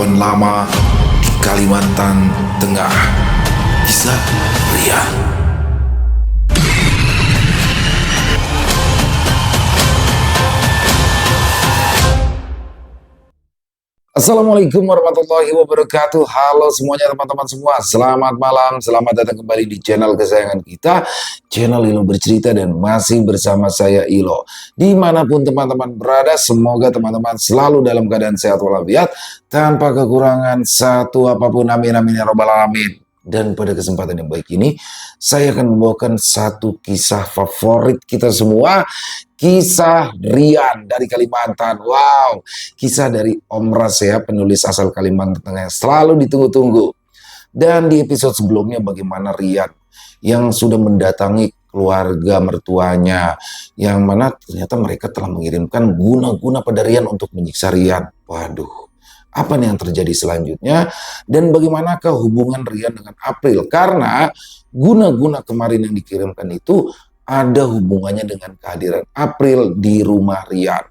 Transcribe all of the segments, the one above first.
kawan lama di Kalimantan Tengah. Kisah Rian. Assalamualaikum warahmatullahi wabarakatuh. Halo semuanya teman-teman semua. Selamat malam, selamat datang kembali di channel kesayangan kita, channel Ilo Bercerita, dan masih bersama saya Ilo. Dimanapun teman-teman berada, semoga teman-teman selalu dalam keadaan sehat walafiat, tanpa kekurangan satu apapun. Amin amin ya robbal alamin. Dan pada kesempatan yang baik ini, saya akan membawakan satu kisah favorit kita semua. Kisah Rian dari Kalimantan. Wow, kisah dari Om Ras ya, penulis asal Kalimantan Tengah yang selalu ditunggu-tunggu. Dan di episode sebelumnya bagaimana Rian yang sudah mendatangi keluarga mertuanya, yang mana ternyata mereka telah mengirimkan guna-guna pada Rian untuk menyiksa Rian. Waduh, apa nih yang terjadi selanjutnya? Dan bagaimanakah hubungan Rian dengan April? Karena guna-guna kemarin yang dikirimkan itu ada hubungannya dengan kehadiran April di rumah Rian.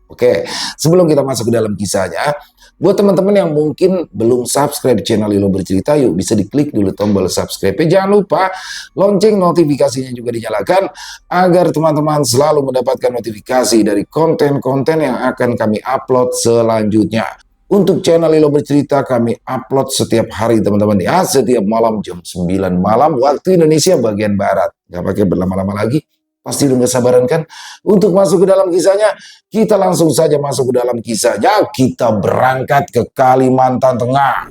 Oke. Sebelum kita masuk ke dalam kisahnya, buat teman-teman yang mungkin belum subscribe channel Ilo Bercerita, yuk bisa diklik dulu tombol subscribe. Jangan lupa lonceng notifikasinya juga dinyalakan agar teman-teman selalu mendapatkan notifikasi dari konten-konten yang akan kami upload selanjutnya. Untuk channel Ilo Bercerita kami upload setiap hari teman-teman ya, setiap malam jam 9 malam waktu Indonesia bagian Barat. Gak pakai berlama-lama lagi, pasti udah gak sabaran kan untuk masuk ke dalam kisahnya. Kita langsung saja masuk ke dalam kisahnya. Kita berangkat ke Kalimantan Tengah.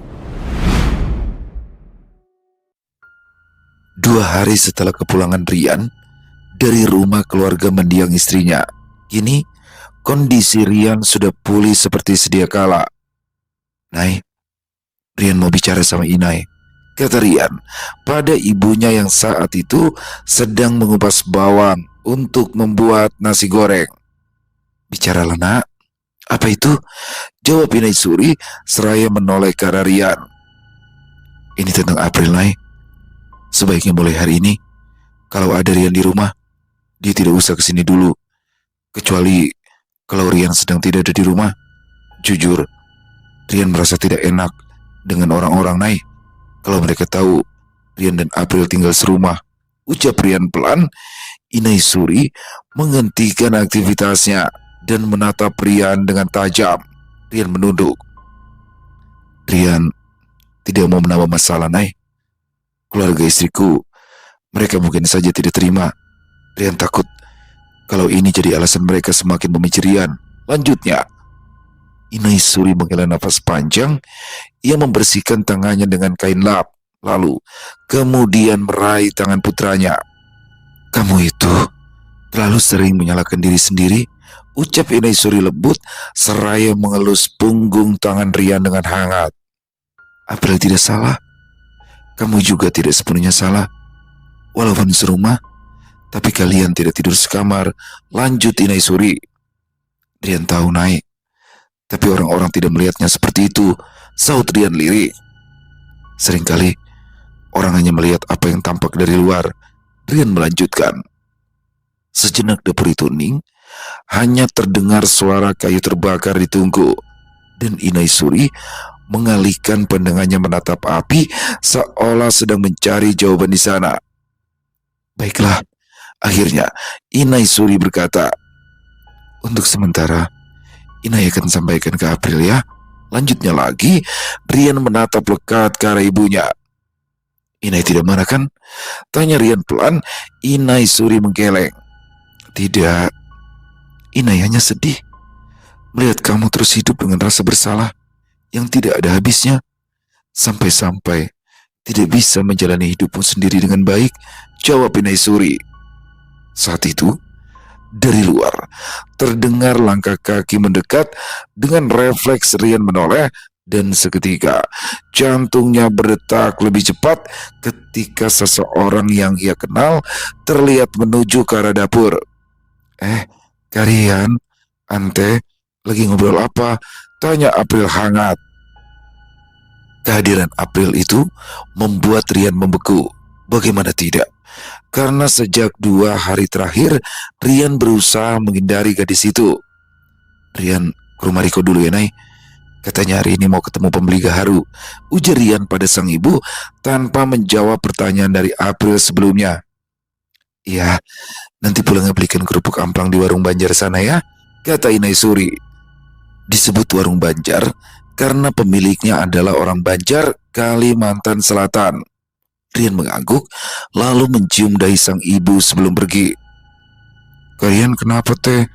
2 hari setelah kepulangan Rian dari rumah keluarga mendiang istrinya, kini kondisi Rian sudah pulih seperti sedia kala. "Nay, Rian mau bicara sama Inai," kata Rian pada ibunya yang saat itu sedang mengupas bawang untuk membuat nasi goreng. "Bicaralah nak." "Apa itu?" jawab Inai Suri seraya menoleh ke arah Rian. "Ini tentang April, Nay. Sebaiknya mulai hari ini, kalau ada Rian di rumah, dia tidak usah kesini dulu. Kecuali kalau Rian sedang tidak ada di rumah. Jujur, Rian merasa tidak enak dengan orang-orang, Nay, kalau mereka tahu Rian dan April tinggal serumah," ucap Rian pelan. Inai Suri menghentikan aktivitasnya dan menatap Rian dengan tajam. Rian menunduk. "Rian tidak mau menambah masalah, Nay. Keluarga istriku, mereka mungkin saja tidak terima. Rian takut kalau ini jadi alasan mereka semakin membenci Rian," lanjutnya. Inai Suri menghela nafas panjang. Ia membersihkan tangannya dengan kain lap, lalu kemudian meraih tangan putranya. "Kamu itu terlalu sering menyalahkan diri sendiri," ucap Inai Suri lembut seraya mengelus punggung tangan Rian dengan hangat. "April tidak salah. Kamu juga tidak sepenuhnya salah. Walaupun serumah, tapi kalian tidak tidur sekamar," lanjut Inai Suri. "Rian tahu, Nay, tapi orang-orang tidak melihatnya seperti itu," sahut Rian lirik. "Seringkali orang hanya melihat apa yang tampak dari luar," Rian melanjutkan. Sejenak dapur itu hening, hanya terdengar suara kayu terbakar di tungku, dan Inai Suri mengalihkan pandangannya menatap api seolah sedang mencari jawaban di sana. "Baiklah," akhirnya Inai Suri berkata. "Untuk sementara, Inai akan sampaikan ke April ya," lanjutnya lagi. Rian menatap lekat ke arah ibunya. "Inai tidak marah kan?" tanya Rian pelan. Inai Suri menggeleng. "Tidak, Inai hanya sedih melihat kamu terus hidup dengan rasa bersalah yang tidak ada habisnya, sampai-sampai tidak bisa menjalani hidupmu sendiri dengan baik," jawab Inai Suri. Saat itu dari luar terdengar langkah kaki mendekat. Dengan refleks Rian menoleh, dan seketika jantungnya berdetak lebih cepat ketika seseorang yang ia kenal terlihat menuju ke arah dapur. Kalian, Ante, lagi ngobrol apa?" tanya April hangat. Kehadiran April itu membuat Rian membeku. Bagaimana tidak? Karena sejak 2 hari terakhir Rian berusaha menghindari gadis itu. "Rian ke rumah Riko dulu ya, Nay. Katanya hari ini mau ketemu pembeli gaharu, ujar Rian pada sang ibu tanpa menjawab pertanyaan dari April sebelumnya. Iya, nanti pulangnya belikan kerupuk amplang di warung Banjar sana ya, kata Inai Suri. Disebut warung Banjar karena pemiliknya adalah orang Banjar, Kalimantan Selatan. Rian mengangguk, lalu mencium dahi sang ibu sebelum pergi. Kalian kenapa teh?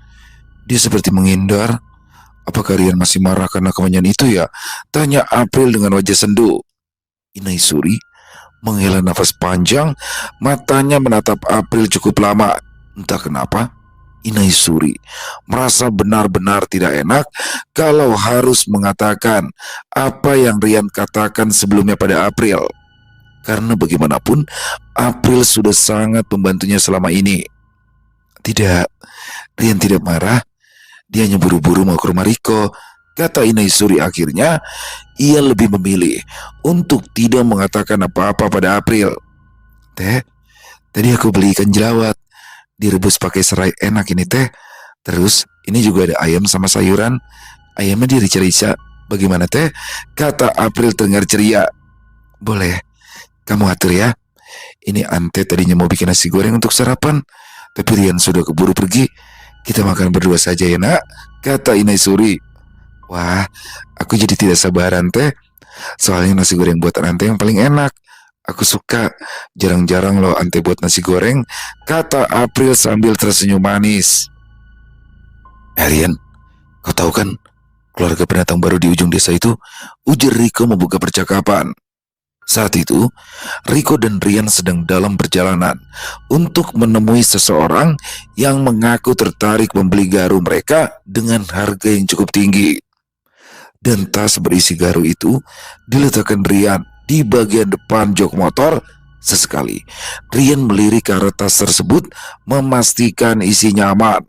Dia seperti menghindar. Apakah Rian masih marah karena kemenyan itu ya? Tanya April dengan wajah sendu. Inai Suri menghela nafas panjang, matanya menatap April cukup lama. Entah kenapa, Inai Suri merasa benar-benar tidak enak kalau harus mengatakan apa yang Rian katakan sebelumnya pada April. Karena bagaimanapun, April sudah sangat membantunya selama ini. Tidak, Rian tidak marah. Dia hanya buru-buru mau ke rumah Riko, kata Inai Suri akhirnya. Ia lebih memilih untuk tidak mengatakan apa-apa pada April. Teh, tadi aku beli ikan jelawat, direbus pakai serai, enak ini teh. Terus ini juga ada ayam sama sayuran. Ayamnya dirica-rica. Bagaimana teh? Kata April dengar ceria. Boleh, kamu atur ya. Ini Ante tadinya mau bikin nasi goreng untuk sarapan, tapi Rian sudah keburu pergi. Kita makan berdua saja ya nak, kata Inai Suri. Wah, aku jadi tidak sabaran teh. Soalnya nasi goreng buatan Ante yang paling enak. Aku suka. Jarang-jarang loh Ante buat nasi goreng, kata April sambil tersenyum manis. Rian, kau tahu kan keluarga pendatang baru di ujung desa itu? Ujar Riko membuka percakapan. Saat itu, Riko dan Rian sedang dalam perjalanan untuk menemui seseorang yang mengaku tertarik membeli garu mereka dengan harga yang cukup tinggi. Dan tas berisi garu itu diletakkan Rian di bagian depan jok motor. Sesekali, Rian melirik ke arah tas tersebut, memastikan isinya aman.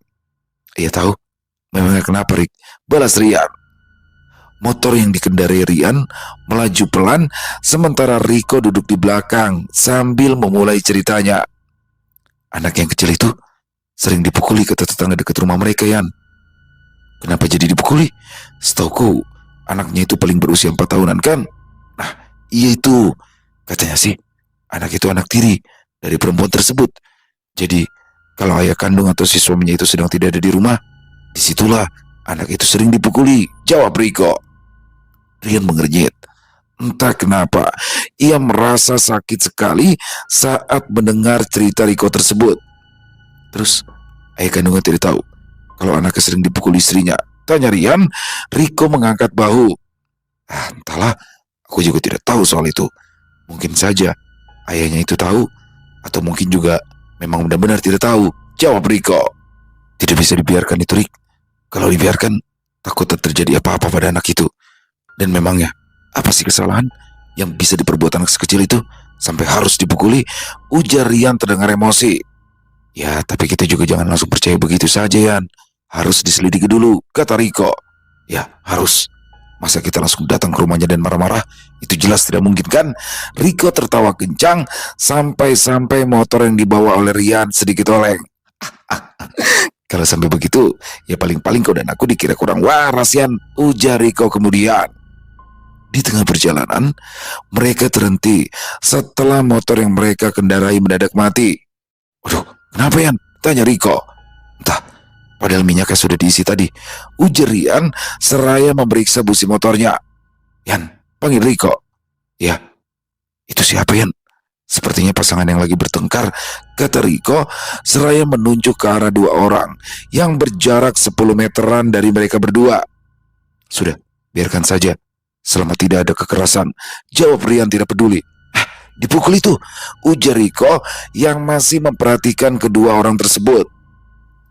Ia tahu, memangnya kenapa Rik? Balas Rian. Motor yang dikendarai Rian melaju pelan, sementara Riko duduk di belakang sambil memulai ceritanya. Anak yang kecil itu sering dipukuli kata tetangga dekat rumah mereka, Yan. Kenapa jadi dipukuli? Setauku, anaknya itu paling berusia 4 tahunan kan? Nah, iya itu. Katanya sih, anak itu anak tiri dari perempuan tersebut. Jadi, kalau ayah kandung atau si suaminya itu sedang tidak ada di rumah, disitulah anak itu sering dipukuli, jawab Riko. Rian mengernyit. Entah kenapa, ia merasa sakit sekali saat mendengar cerita Riko tersebut. Terus, ayah kandungnya tidak tahu kalau anaknya sering dipukul istrinya, tanya Rian. Riko mengangkat bahu. Entahlah, aku juga tidak tahu soal itu. Mungkin saja ayahnya itu tahu, atau mungkin juga memang benar-benar tidak tahu, jawab Riko. Tidak bisa dibiarkan itu, Rik. Kalau dibiarkan, takut terjadi apa-apa pada anak itu. Dan memangnya, apa sih kesalahan yang bisa diperbuat anak sekecil itu sampai harus dipukuli? Ujar Rian terdengar emosi. Ya, tapi kita juga jangan langsung percaya begitu saja, Yan. Harus diselidiki dulu, kata Riko. Ya, harus. Masa kita langsung datang ke rumahnya dan marah-marah? Itu jelas tidak mungkin kan? Riko tertawa kencang sampai-sampai motor yang dibawa oleh Rian sedikit oleng. Kalau sampai begitu, ya paling-paling kau dan aku dikira kurang waras, Yan, ujar Riko kemudian. Di tengah perjalanan, mereka terhenti setelah motor yang mereka kendarai mendadak mati. Waduh, kenapa Yan? Tanya Riko. Entah, padahal minyaknya sudah diisi tadi, ujar Rian seraya memeriksa busi motornya. Yan, panggil Riko. Ya, itu siapa Yan? Sepertinya pasangan yang lagi bertengkar, kata Riko seraya menunjuk ke arah 2 orang yang berjarak 10 meteran dari mereka berdua. Sudah, biarkan saja. Selama tidak ada kekerasan, jawab Rian tidak peduli. Dipukul itu, ujar Riko yang masih memperhatikan kedua orang tersebut.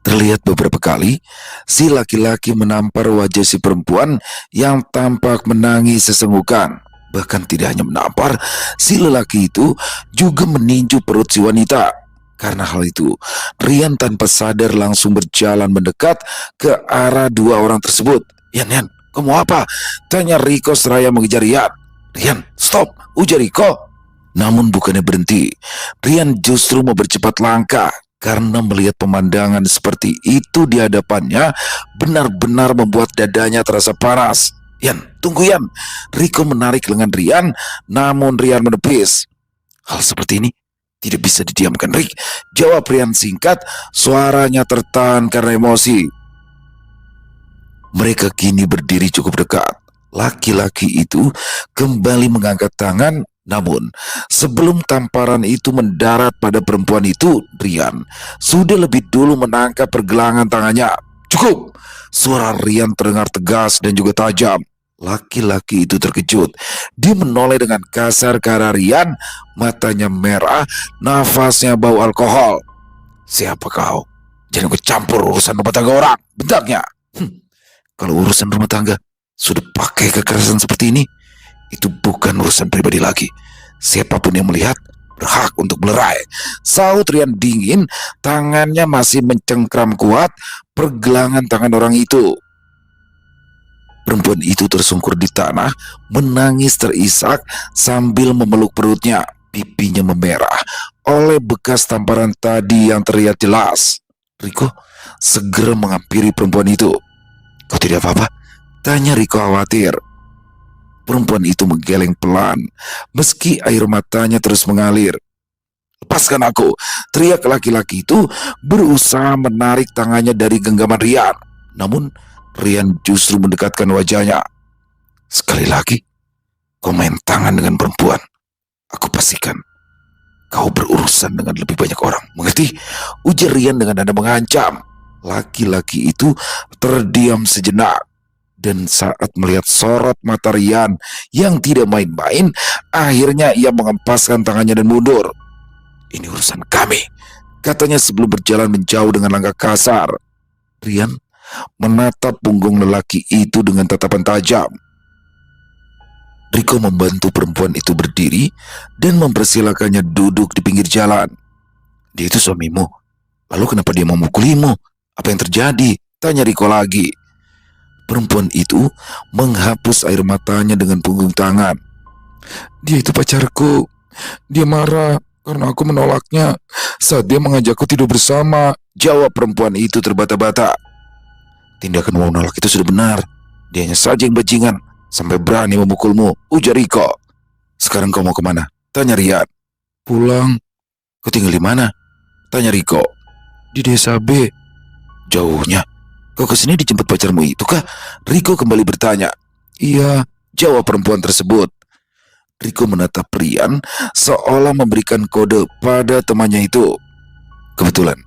Terlihat beberapa kali, si laki-laki menampar wajah si perempuan yang tampak menangis sesenggukan. Bahkan tidak hanya menampar, si lelaki itu juga meninju perut si wanita. Karena hal itu, Rian tanpa sadar langsung berjalan mendekat ke arah 2 orang tersebut. Yan, kamu apa? Tanya Riko seraya mengejar Rian. Rian, stop, ujar Riko. Namun bukannya berhenti, Rian justru mau bercepat langkah karena melihat pemandangan seperti itu di hadapannya benar-benar membuat dadanya terasa panas. Yan, tunggu Yan. Riko menarik lengan Rian, namun Rian menepis. Hal seperti ini tidak bisa didiamkan, Rik. Jawab Rian singkat, suaranya tertahan karena emosi. Mereka kini berdiri cukup dekat. Laki-laki itu kembali mengangkat tangan, namun sebelum tamparan itu mendarat pada perempuan itu, Rian sudah lebih dulu menangkap pergelangan tangannya. Cukup! Suara Rian terdengar tegas dan juga tajam. Laki-laki itu terkejut. Dia menoleh dengan kasar ke arah Rian, matanya merah, nafasnya bau alkohol. Siapa kau? Jangan ikut campur urusan rumah tangga orang, bentaknya. Kalau urusan rumah tangga sudah pakai kekerasan seperti ini, itu bukan urusan pribadi lagi. Siapapun yang melihat berhak untuk melerai. Saut Rian dingin, tangannya masih mencengkram kuat pergelangan tangan orang itu. Perempuan itu tersungkur di tanah, menangis terisak sambil memeluk perutnya. Pipinya memerah oleh bekas tamparan tadi yang terlihat jelas. Riko segera menghampiri perempuan itu. Kau tidak apa-apa? Tanya Riko khawatir. Perempuan itu menggeleng pelan, meski air matanya terus mengalir. Lepaskan aku! Teriak laki-laki itu berusaha menarik tangannya dari genggaman Rian. Namun Rian justru mendekatkan wajahnya. Sekali lagi, kau main tangan dengan perempuan, aku pastikan kau berurusan dengan lebih banyak orang. Mengerti? Ujar Rian dengan nada mengancam. Laki-laki itu terdiam sejenak. Dan saat melihat sorot mata Rian yang tidak main-main, akhirnya ia mengempaskan tangannya dan mundur. Ini urusan kami, katanya sebelum berjalan menjauh dengan langkah kasar. Rian menatap punggung lelaki itu dengan tatapan tajam. Riko membantu perempuan itu berdiri dan mempersilakannya duduk di pinggir jalan. Dia itu suamimu, lalu kenapa dia memukulimu? Apa yang terjadi? Tanya Riko lagi. Perempuan itu menghapus air matanya dengan punggung tangan. Dia itu pacarku. Dia marah karena aku menolaknya saat dia mengajakku tidur bersama. Jawab perempuan itu terbata-bata. Tindakan menolak itu sudah benar. Dia hanya saja yang bajingan sampai berani memukulmu, ujar Riko. Sekarang kau mau kemana? Tanya Rian. Pulang. Kau tinggal di mana? Tanya Riko. Di desa B. Jauhnya. Kau kesini dijemput pacarmu itu kah? Riko kembali bertanya. Iya, jawab perempuan tersebut. Riko menatap Rian seolah memberikan kode pada temannya itu. Kebetulan,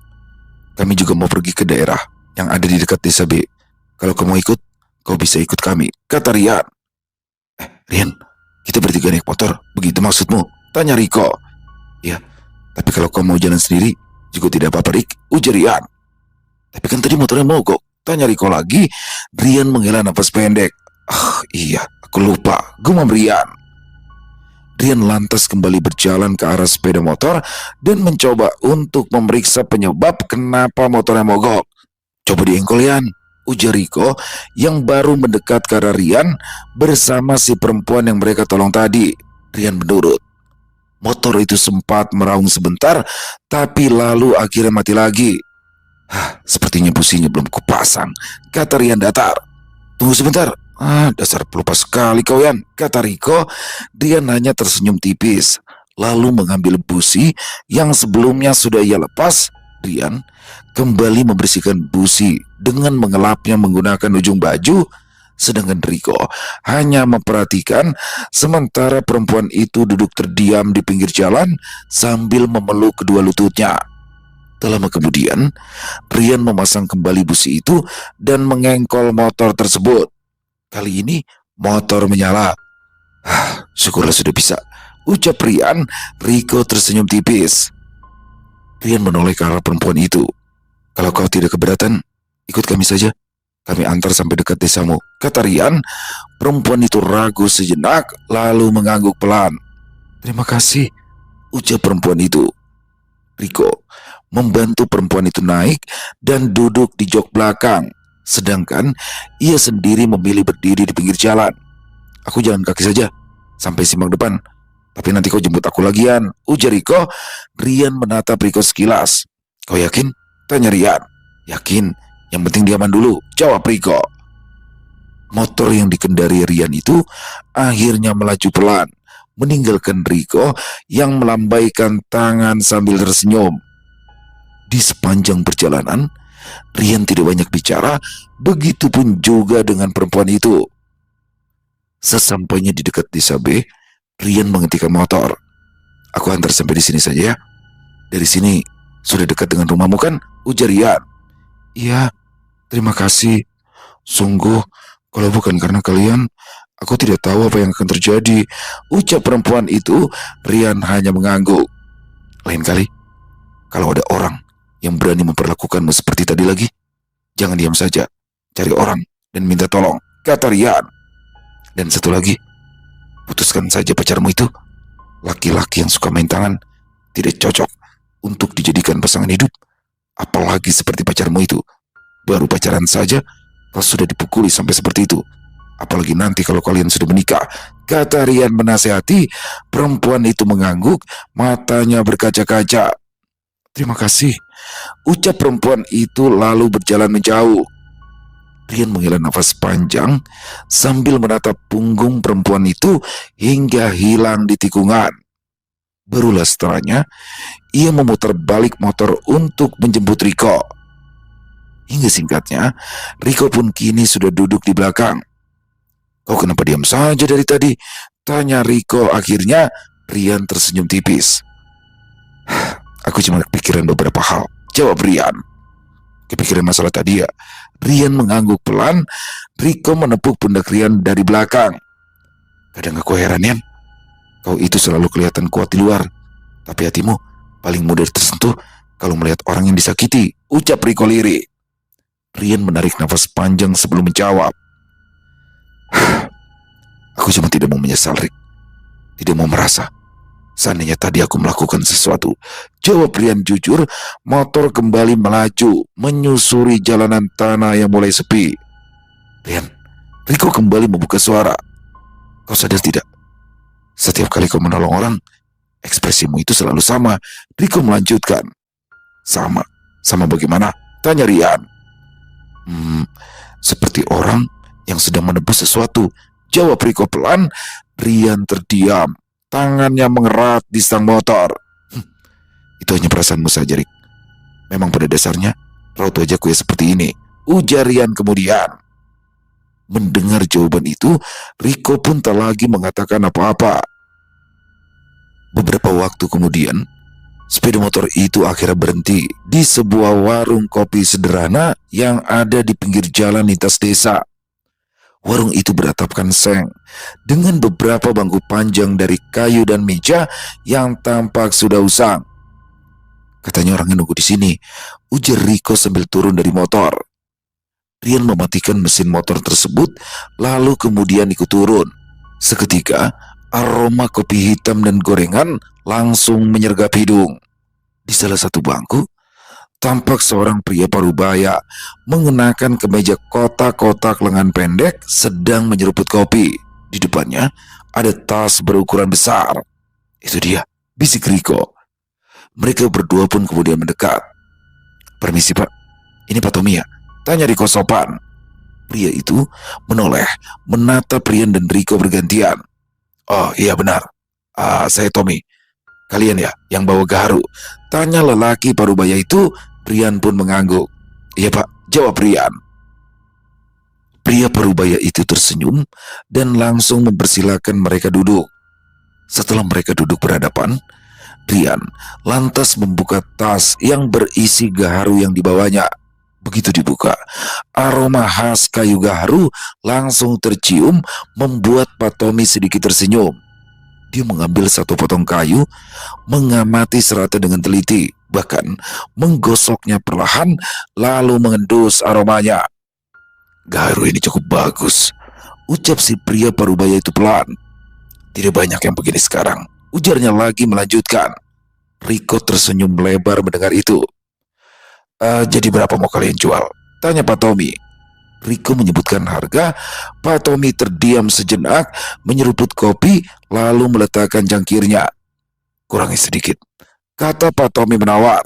kami juga mau pergi ke daerah yang ada di dekat desa B. Kalau kau mau ikut, kau bisa ikut kami, kata Rian. Rian, kita bertiga naik motor, begitu maksudmu? Tanya Riko. Ya, tapi kalau kau mau jalan sendiri, juga tidak apa-apa, Rik, ujar Rian. Tapi kan tadi motornya mogok, tanya Riko lagi. Rian menghela nafas pendek. Iya, aku lupa, gumam Rian. Rian lantas kembali berjalan ke arah sepeda motor dan mencoba untuk memeriksa penyebab kenapa motornya mogok. Coba diengkol Rian, ujar Riko yang baru mendekat ke arah Rian bersama si perempuan yang mereka tolong tadi. Rian menurut. Motor itu sempat meraung sebentar, tapi lalu akhirnya mati lagi. Sepertinya businya belum kupasang, kata Rian datar. Tunggu sebentar. Dasar pelupa sekali kau Yan, kata Riko. Rian hanya tersenyum tipis, lalu mengambil busi yang sebelumnya sudah ia lepas. Rian kembali membersihkan busi dengan mengelapnya menggunakan ujung baju, sedangkan Riko hanya memperhatikan sementara perempuan itu duduk terdiam di pinggir jalan sambil memeluk kedua lututnya. Tak lama kemudian, Rian memasang kembali busi itu dan mengengkol motor tersebut. Kali ini motor menyala. Syukurlah sudah bisa, ucap Rian. Riko tersenyum tipis. Rian menoleh ke arah perempuan itu. Kalau kau tidak keberatan, ikut kami saja. Kami antar sampai dekat desamu, kata Rian. Perempuan itu ragu sejenak, lalu mengangguk pelan. Terima kasih, ucap perempuan itu. Riko membantu perempuan itu naik dan duduk di jok belakang, sedangkan ia sendiri memilih berdiri di pinggir jalan. Aku jalan kaki saja sampai simpang depan, tapi nanti kau jemput aku lagian, ujar Riko. Rian menatap Riko sekilas. Kau yakin? Tanya Rian. Yakin, yang penting dia aman dulu, jawab Riko. Motor yang dikendari Rian itu akhirnya melaju pelan, meninggalkan Riko yang melambaikan tangan sambil tersenyum. Di sepanjang perjalanan, Rian tidak banyak bicara, begitupun juga dengan perempuan itu. Sesampainya di dekat desa B, Rian menghentikan motor. "Aku antar sampai di sini saja ya. Dari sini sudah dekat dengan rumahmu kan?" ujar Rian. "Iya, terima kasih. Sungguh, kalau bukan karena kalian, aku tidak tahu apa yang akan terjadi," ucap perempuan itu. Rian hanya mengangguk. "Lain kali, kalau ada orang yang berani memperlakukanmu seperti tadi lagi, jangan diam saja. Cari orang dan minta tolong," kata Rian. "Dan satu lagi, putuskan saja pacarmu itu. Laki-laki yang suka main tangan tidak cocok untuk dijadikan pasangan hidup. Apalagi seperti pacarmu itu. Baru pacaran saja, kau sudah dipukuli sampai seperti itu. Apalagi nanti kalau kalian sudah menikah," kata Rian menasehati. Perempuan itu mengangguk, matanya berkaca-kaca. "Terima kasih," ucap perempuan itu lalu berjalan menjauh. Rian menghela nafas panjang sambil menatap punggung perempuan itu hingga hilang di tikungan. Barulah setelahnya, ia memutar balik motor untuk menjemput Riko. Hingga singkatnya, Riko pun kini sudah duduk di belakang. "Kau kenapa diam saja dari tadi?" tanya Riko akhirnya. Rian tersenyum tipis. "Aku cuma kepikiran beberapa hal," jawab Rian. "Kepikiran masalah tadi ya?" Rian mengangguk pelan. Riko menepuk pundak Rian dari belakang. "Kadang aku heran, Yan. Kau itu selalu kelihatan kuat di luar, tapi hatimu paling mudah tersentuh kalau melihat orang yang disakiti," ucap Riko lirik. Rian menarik nafas panjang sebelum menjawab. "Aku cuma tidak mau menyesal, Rik. Tidak mau merasa seandainya tadi aku melakukan sesuatu," jawab Rian jujur. Motor kembali melaju, menyusuri jalanan tanah yang mulai sepi. "Rian," Riko kembali membuka suara. "Kau sadar tidak? Setiap kali kau menolong orang, ekspresimu itu selalu sama," Riko melanjutkan. "Sama? Sama bagaimana?" tanya Rian. Seperti orang yang sedang menebus sesuatu," jawab Riko pelan. Rian terdiam. Tangannya mengerat di stang motor. "Itu hanya perasaanmu saja, Rik. Memang pada dasarnya raut wajahku ya seperti ini," ujar Rian kemudian. Mendengar jawaban itu, Riko pun tak lagi mengatakan apa-apa. Beberapa waktu kemudian, sepeda motor itu akhirnya berhenti di sebuah warung kopi sederhana yang ada di pinggir jalan lintas desa. Warung itu beratapkan seng dengan beberapa bangku panjang dari kayu dan meja yang tampak sudah usang. "Katanya orangnya nunggu di sini," ujar Riko sambil turun dari motor. Rian mematikan mesin motor tersebut, lalu kemudian ikut turun. Seketika, aroma kopi hitam dan gorengan langsung menyergap hidung. Di salah satu bangku, tampak seorang pria parubaya mengenakan kemeja kotak-kotak lengan pendek sedang menyeruput kopi. Di depannya ada tas berukuran besar. "Itu dia," bisik Riko. Mereka berdua pun kemudian mendekat. "Permisi Pak, ini Pak Tommy ya?" tanya Riko sopan. Pria itu menoleh, menatap Rian dan Riko bergantian. "Oh iya benar, saya Tommy. Kalian ya yang bawa gaharu?" tanya lelaki parubaya itu. Rian pun mengangguk. "Iya Pak," jawab Rian. Pria parubaya itu tersenyum dan langsung mempersilahkan mereka duduk. Setelah mereka duduk berhadapan, Rian lantas membuka tas yang berisi gaharu yang dibawanya. Begitu dibuka, aroma khas kayu gaharu langsung tercium, membuat Pak Tommy sedikit tersenyum. Dia mengambil satu potong kayu, mengamati serata dengan teliti, bahkan menggosoknya perlahan, lalu mengendus aromanya. "Gaharu ini cukup bagus," ucap si pria parubaya itu pelan. "Tidak banyak yang begini sekarang," ujarnya lagi melanjutkan. Riko tersenyum lebar mendengar itu. Jadi berapa mau kalian jual?" tanya Pak Tommy. Riko menyebutkan harga. Pak Tommy terdiam sejenak, menyeruput kopi, lalu meletakkan cangkirnya. "Kurangi sedikit," kata Pak Tommy menawar.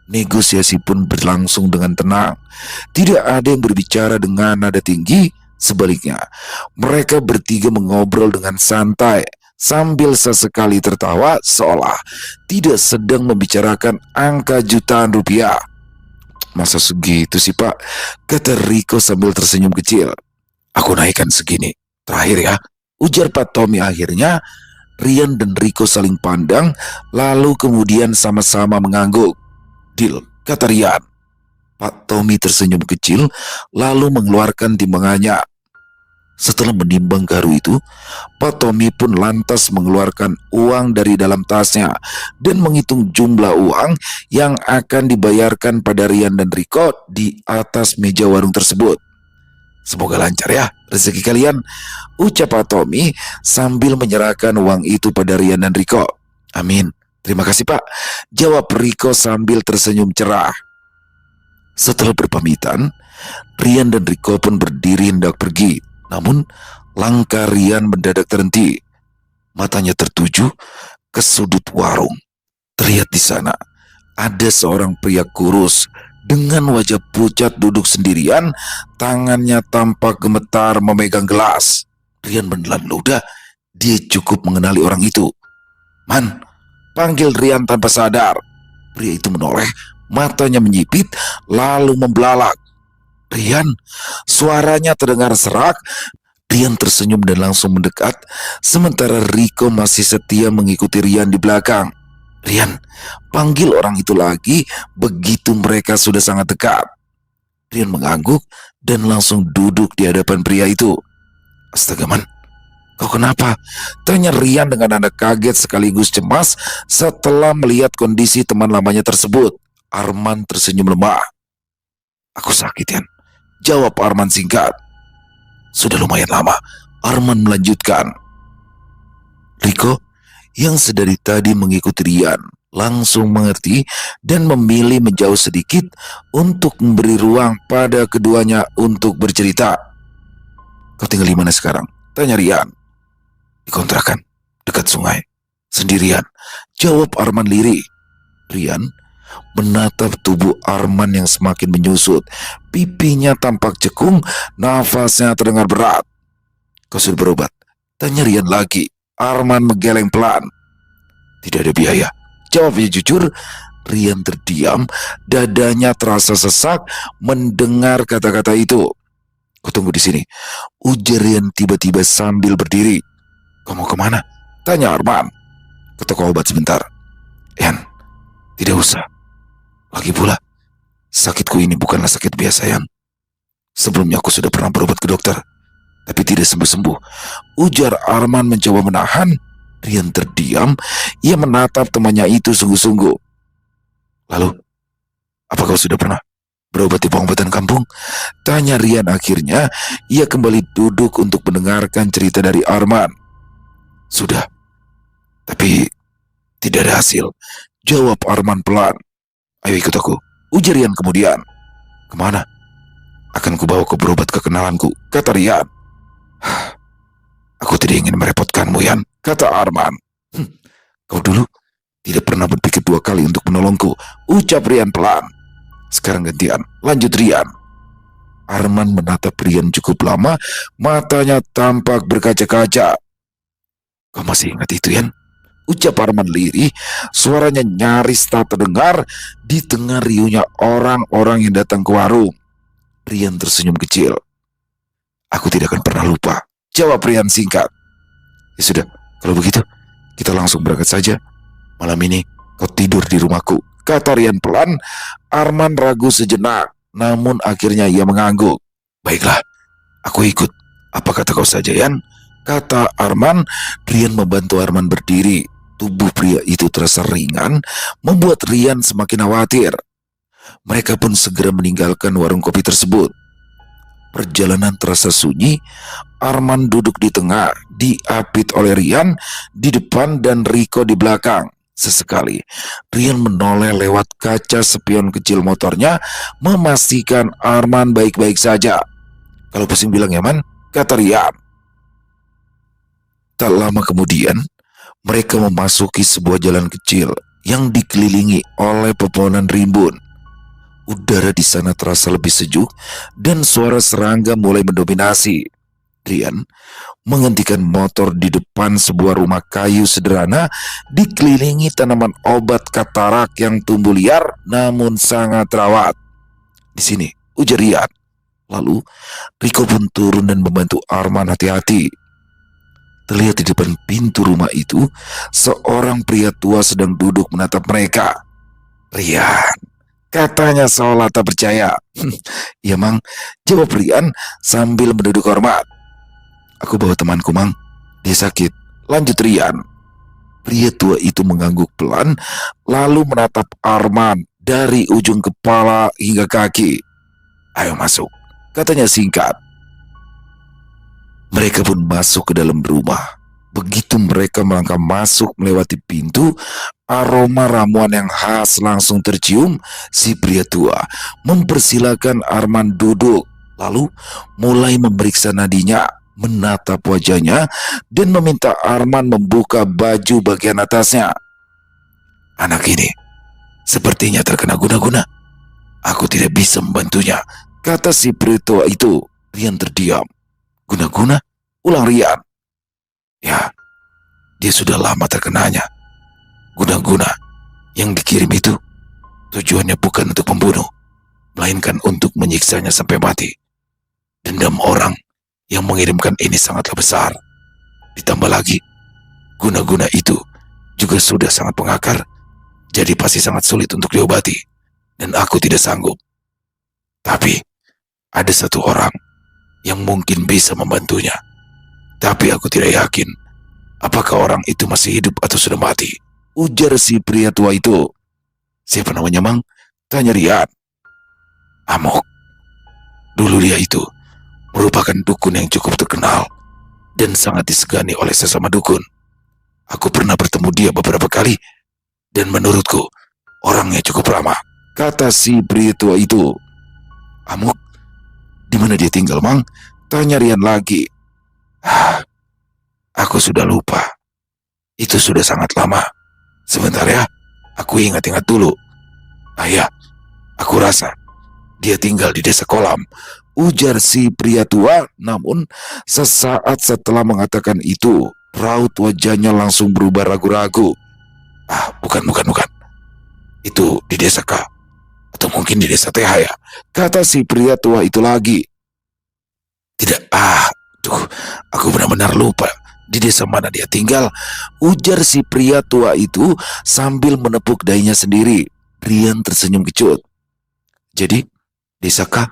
Negosiasi pun berlangsung dengan tenang. Tidak ada yang berbicara dengan nada tinggi, Sebaliknya, mereka bertiga mengobrol dengan santai sambil sesekali tertawa seolah tidak sedang membicarakan angka jutaan rupiah. "Masa segitu sih, Pak?" kata Riko sambil tersenyum kecil. "Aku naikkan segini. Terakhir ya," ujar Pak Tommy. Akhirnya, Rian dan Riko saling pandang, lalu kemudian sama-sama mengangguk. "Deal," kata Rian. Pak Tommy tersenyum kecil, lalu mengeluarkan timbangannya. Setelah menimbang garu itu, Pak Tommy pun lantas mengeluarkan uang dari dalam tasnya dan menghitung jumlah uang yang akan dibayarkan pada Rian dan Riko di atas meja warung tersebut. "Semoga lancar ya rezeki kalian," ucap Pak Tommy sambil menyerahkan uang itu pada Rian dan Riko. "Amin. Terima kasih, Pak," jawab Riko sambil tersenyum cerah. Setelah berpamitan, Rian dan Riko pun berdiri hendak pergi. Namun, langkah Rian mendadak terhenti. Matanya tertuju ke sudut warung. Terlihat di sana ada seorang pria kurus dengan wajah pucat duduk sendirian, tangannya tampak gemetar memegang gelas. Rian menelan ludah, dia cukup mengenali orang itu. "Man," panggil Rian tanpa sadar. Pria itu menoleh, matanya menyipit, lalu membelalak. "Rian," suaranya terdengar serak. Rian tersenyum dan langsung mendekat, sementara Riko masih setia mengikuti Rian di belakang. "Rian," panggil orang itu lagi begitu mereka sudah sangat dekat. Rian mengangguk dan langsung duduk di hadapan pria itu. "Astaga, Man, kau kenapa?" tanya Rian dengan nada kaget sekaligus cemas setelah melihat kondisi teman lamanya tersebut. Arman tersenyum lemah. "Aku sakit, Yan," jawab Arman singkat. "Sudah lumayan lama," Arman melanjutkan. Riko yang sedari tadi mengikuti Rian langsung mengerti dan memilih menjauh sedikit untuk memberi ruang pada keduanya untuk bercerita. "Kau tinggal di mana sekarang?" tanya Rian. "Di kontrakan dekat sungai. Sendirian," jawab Arman lirih. Rian menatap tubuh Arman yang semakin menyusut. Pipinya tampak cekung, nafasnya terdengar berat. "Kau sudah berobat?" tanya Rian lagi. Arman menggeleng pelan. "Tidak ada biaya," jawabnya jujur. Rian terdiam, dadanya terasa sesak mendengar kata-kata itu. "Kau tunggu di sini," ujar Rian tiba-tiba sambil berdiri. "Kau mau kemana?" tanya Arman. "Ke toko obat sebentar." "Yan, tidak usah. Lagi pula, sakitku ini bukanlah sakit biasa, Yan. Sebelumnya aku sudah pernah berobat ke dokter, tapi tidak sembuh-sembuh," ujar Arman mencoba menahan. Rian terdiam, ia menatap temannya itu sungguh-sungguh. "Lalu, apa kau sudah pernah berobat di pengobatan kampung?" tanya Rian. Akhirnya, ia kembali duduk untuk mendengarkan cerita dari Arman. "Sudah, tapi tidak ada hasil," jawab Arman pelan. "Ayo ikut aku," ujar Rian kemudian. "Kemana?" "Akan kubawa ke berobat ke kenalanku," kata Rian. "Aku tidak ingin merepotkanmu, Yan," kata Arman. Kau dulu tidak pernah berpikir dua kali untuk menolongku," ucap Rian pelan. "Sekarang gantian," lanjut Rian. Arman menatap Rian cukup lama, matanya tampak berkaca-kaca. "Kau masih ingat itu, Yan?" ucap Arman lirih, suaranya nyaris tak terdengar di tengah riuhnya orang-orang yang datang ke warung. Rian tersenyum kecil. "Aku tidak akan pernah lupa," jawab Rian singkat. "Ya sudah, kalau begitu kita langsung berangkat saja. Malam ini kau tidur di rumahku," kata Rian pelan. Arman ragu sejenak, namun akhirnya ia mengangguk. "Baiklah, aku ikut. Apa kata kau saja, Yan?" kata Arman. Rian membantu Arman berdiri. Tubuh pria itu terasa ringan, membuat Rian semakin khawatir. Mereka pun segera meninggalkan warung kopi tersebut. Perjalanan terasa sunyi. Arman duduk di tengah, diapit oleh Rian di depan dan Riko di belakang. Sesekali, Rian menoleh lewat kaca spion kecil motornya, memastikan Arman baik-baik saja. "Kalau pusing bilang ya, Man," kata Rian. Tak lama kemudian, mereka memasuki sebuah jalan kecil yang dikelilingi oleh pepohonan rimbun. Udara di sana terasa lebih sejuk dan suara serangga mulai mendominasi. Rian menghentikan motor di depan sebuah rumah kayu sederhana dikelilingi tanaman obat katarak yang tumbuh liar namun sangat terawat. Di sini, ujar Rian. Lalu, Riko pun turun dan membantu Arman hati-hati. Terlihat di depan pintu rumah itu, seorang pria tua sedang duduk menatap mereka. Rian, katanya seolah tak percaya. Ya Mang, jawab Rian sambil menduduk hormat. Aku bawa temanku Mang, dia sakit, lanjut Rian. Pria tua itu mengangguk pelan, lalu menatap Arman dari ujung kepala hingga kaki. Ayo masuk, katanya singkat. Mereka pun masuk ke dalam rumah. Begitu mereka melangkah masuk melewati pintu, aroma ramuan yang khas langsung tercium. Si pria tua mempersilakan Arman duduk, lalu mulai memeriksa nadinya, menatap wajahnya, dan meminta Arman membuka baju bagian atasnya. Anak ini sepertinya terkena guna-guna. Aku tidak bisa membantunya, kata si pria tua itu. Rian terdiam. Guna-guna? Ulang Rian. Ya, dia sudah lama terkenanya. Guna-guna yang dikirim itu tujuannya bukan untuk membunuh, melainkan untuk menyiksanya sampai mati. Dendam orang yang mengirimkan ini sangatlah besar. Ditambah lagi, guna-guna itu juga sudah sangat mengakar, jadi pasti sangat sulit untuk diobati, dan aku tidak sanggup. Tapi, ada satu orang yang mungkin bisa membantunya. Tapi aku tidak yakin apakah orang itu masih hidup atau sudah mati, ujar si pria tua itu. Siapa namanya Mang? Tanya Rian. Amok. Dulu dia itu merupakan dukun yang cukup terkenal dan sangat disegani oleh sesama dukun. Aku pernah bertemu dia beberapa kali dan menurutku orangnya cukup ramah, kata si pria tua itu. Amok? Di mana dia tinggal, Mang? Tanya Rian lagi. Aku sudah lupa. Itu sudah sangat lama. Sebentar ya, aku ingat-ingat dulu. Ya, aku rasa dia tinggal di desa Kolam, ujar si pria tua. Namun sesaat setelah mengatakan itu, raut wajahnya langsung berubah ragu-ragu. Bukan. Itu di desa K, atau mungkin di desa TH ya, kata si pria tua itu lagi. Tidak, aku benar-benar lupa di desa mana dia tinggal, ujar si pria tua itu sambil menepuk dahinya sendiri. Rian tersenyum kecut. Jadi, desa K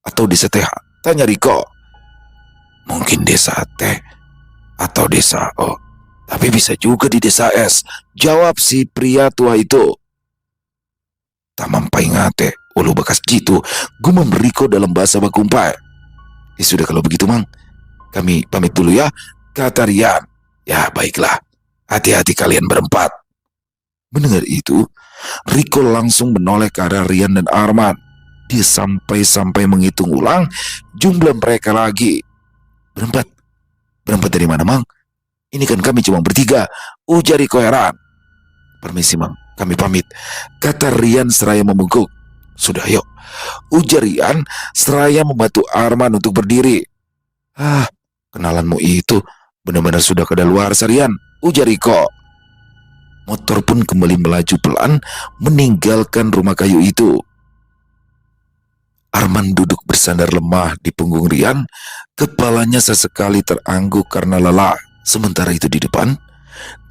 atau desa TH? Tanya Riko. Mungkin desa T atau desa O, tapi bisa juga di desa S, jawab si pria tua itu. Tamampai ngate, ulu bekas gitu, gumam Riko dalam bahasa Bakumpai. Sudah kalau begitu Mang, kami pamit dulu ya, kata Rian. Ya baiklah, hati-hati kalian berempat. Mendengar itu, Riko langsung menoleh ke arah Rian dan Arman. Dia sampai menghitung ulang jumlah mereka lagi. Berempat? Berempat dari mana Mang? Ini kan kami cuma bertiga, ujar Riko heran. Permisi Mang, kami pamit, kata Rian seraya membungkuk. Sudah yuk, ujar Rian seraya membantu Arman untuk berdiri. Kenalanmu itu benar-benar sudah kadaluarsa Rian, ujar Riko. Motor pun kembali melaju pelan meninggalkan rumah kayu itu. Arman duduk bersandar lemah di punggung Rian, kepalanya sesekali terangguk karena lelah. Sementara itu di depan,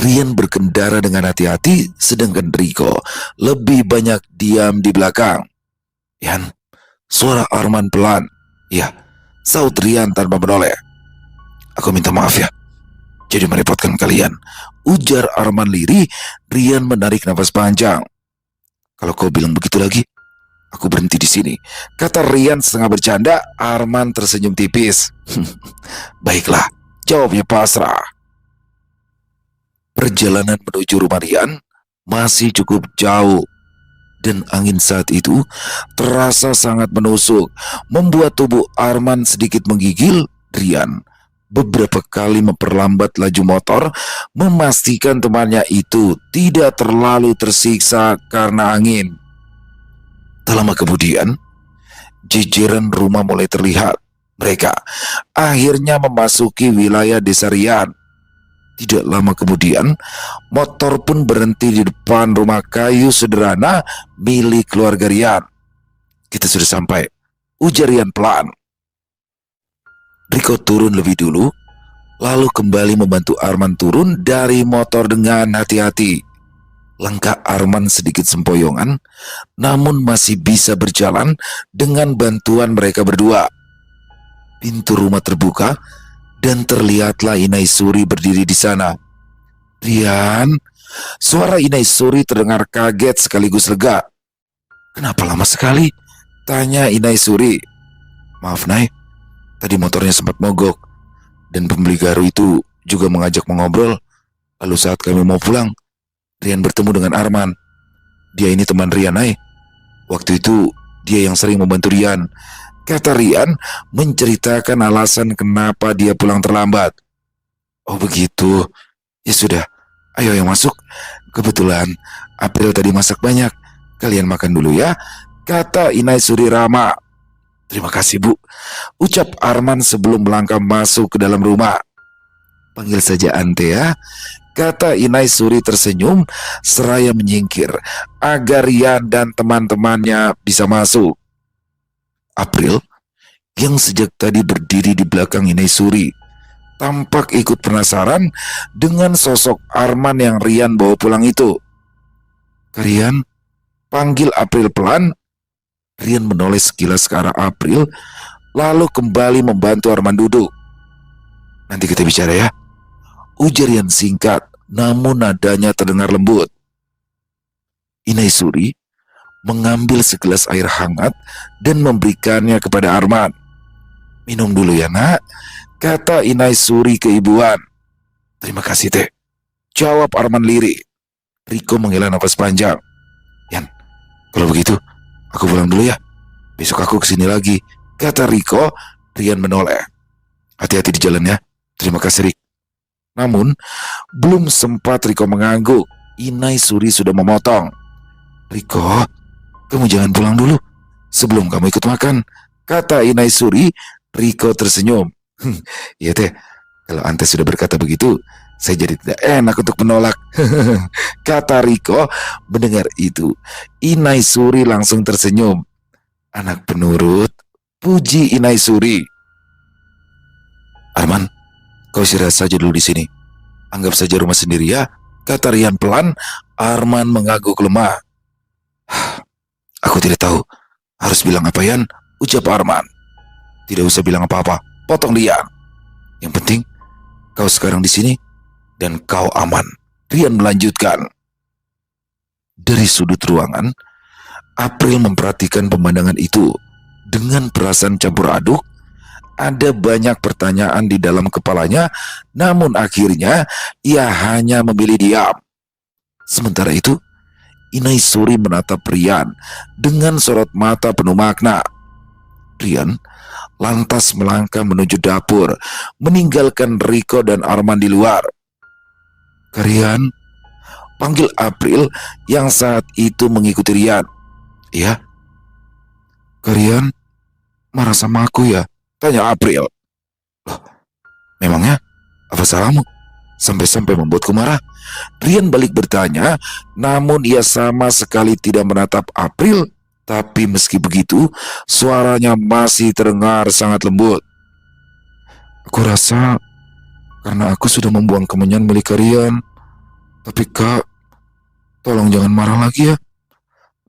Rian berkendara dengan hati-hati, sedangkan Riko lebih banyak diam di belakang. Yan, suara Arman pelan. Ya, saut Rian tanpa menoleh. Aku minta maaf ya, jadi merepotkan kalian, ujar Arman lirih. Rian menarik nafas panjang. Kalau kau bilang begitu lagi, aku berhenti di sini, kata Rian setengah bercanda. Arman tersenyum tipis. Baiklah, jawabnya pasrah. Perjalanan menuju rumah Rian masih cukup jauh, dan angin saat itu terasa sangat menusuk, membuat tubuh Arman sedikit menggigil. Rian beberapa kali memperlambat laju motor, memastikan temannya itu tidak terlalu tersiksa karena angin. Tak lama kemudian, jejeran rumah mulai terlihat. Mereka akhirnya memasuki wilayah desa Rian. Tidak lama kemudian, motor pun berhenti di depan rumah kayu sederhana milik keluarga Rian. Kita sudah sampai, ujar Rian pelan. Riko turun lebih dulu, lalu kembali membantu Arman turun dari motor dengan hati-hati. Langkah Arman sedikit sempoyongan, namun masih bisa berjalan dengan bantuan mereka berdua. Pintu rumah terbuka dan terlihatlah Inai Suri berdiri di sana. Rian, suara Inai Suri terdengar kaget sekaligus lega. Kenapa lama sekali? Tanya Inai Suri. Maaf Nay, tadi motornya sempat mogok dan pembeli garu itu juga mengajak mengobrol. Lalu saat kami mau pulang, Rian bertemu dengan Arman. Dia ini teman Rian, Nay. Waktu itu dia yang sering membantu Rian. Kata Rian menceritakan alasan kenapa dia pulang terlambat. Oh begitu, ya sudah, ayo yang masuk. Kebetulan April tadi masak banyak, kalian makan dulu ya, kata Inai Suri Rama. Terima kasih Bu, ucap Arman sebelum melangkah masuk ke dalam rumah. Panggil saja Ante ya, kata Inai Suri tersenyum seraya menyingkir agar Rian dan teman-temannya bisa masuk. April, yang sejak tadi berdiri di belakang Inai Suri, tampak ikut penasaran dengan sosok Arman yang Rian bawa pulang itu. Rian, panggil April pelan. Rian menoleh sekilas ke arah April, lalu kembali membantu Arman duduk. Nanti kita bicara ya, ujar Rian singkat, namun nadanya terdengar lembut. Inai Suri mengambil segelas air hangat dan memberikannya kepada Arman. Minum dulu ya nak, kata Inai Suri keibuan. Terima kasih teh, jawab Arman lirik. Riko menghela nafas panjang. Yan, kalau begitu aku pulang dulu ya, besok aku kesini lagi, kata Riko. Rian menoleh. Hati-hati di jalan ya, terima kasih Rik. Namun belum sempat Riko mengangguk, Inai Suri sudah memotong. Riko, kamu jangan pulang dulu sebelum kamu ikut makan, kata Inai Suri. Riko tersenyum. Iya teh, kalau Ante sudah berkata begitu, saya jadi tidak enak untuk menolak, kata Riko. Mendengar itu, Inai Suri langsung tersenyum. Anak penurut, puji Inai Suri. Arman, kau istirahat saja dulu di sini. Anggap saja rumah sendiri ya, kata Rian pelan. Arman mengangguk lemah. Aku tidak tahu harus bilang apa Yan, ucap Arman. Tidak usah bilang apa-apa, potong Rian. Yang penting kau sekarang di sini dan kau aman, Rian melanjutkan. Dari sudut ruangan, April memperhatikan pemandangan itu dengan perasaan campur aduk. Ada banyak pertanyaan di dalam kepalanya, namun akhirnya ia hanya memilih diam. Sementara itu, Inai Suri menatap Rian dengan sorot mata penuh makna. Rian lantas melangkah menuju dapur, meninggalkan Riko dan Arman di luar. Rian, panggil April yang saat itu mengikuti Rian. Iya? Rian, marah sama aku ya? Tanya April. Loh, memangnya apa salahmu? Sampai-sampai membuatku marah? Rian balik bertanya, namun ia sama sekali tidak menatap April. Tapi meski begitu, suaranya masih terdengar sangat lembut. Aku rasa karena aku sudah membuang kemenyan milik Rian. Tapi Kak, tolong jangan marah lagi ya.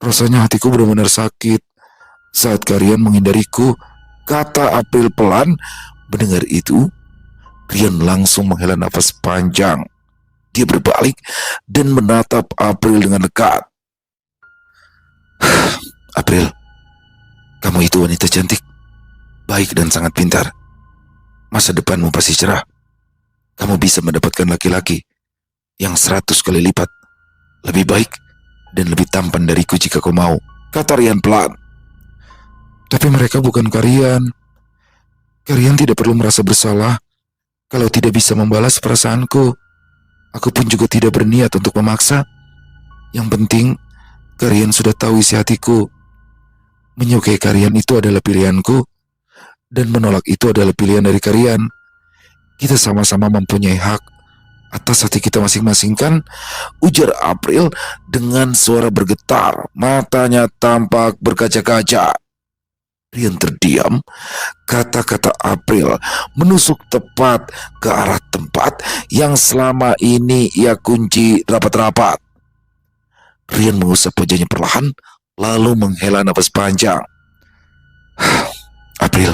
Rasanya hatiku benar-benar sakit saat Rian menghindariku, kata April pelan. Mendengar itu, Rian langsung menghela nafas panjang. Dia berbalik dan menatap April dengan dekat. April, kamu itu wanita cantik, baik dan sangat pintar. Masa depanmu pasti cerah. Kamu bisa mendapatkan laki-laki yang 100 kali lipat lebih baik dan lebih tampan dariku jika kau mau, kata Rian pelan. Tapi mereka bukan Rian. Rian tidak perlu merasa bersalah kalau tidak bisa membalas perasaanku. Aku pun juga tidak berniat untuk memaksa. Yang penting, Rian sudah tahu isi hatiku. Menyukai Karian itu adalah pilihanku, dan menolak itu adalah pilihan dari Karian. Kita sama-sama mempunyai hak atas hati kita masing-masing kan? Ujar April dengan suara bergetar, matanya tampak berkaca-kaca. Rian terdiam. Kata-kata April menusuk tepat ke arah tempat yang selama ini ia kunci rapat-rapat. Rian mengusap wajahnya perlahan, lalu menghela nafas panjang. April,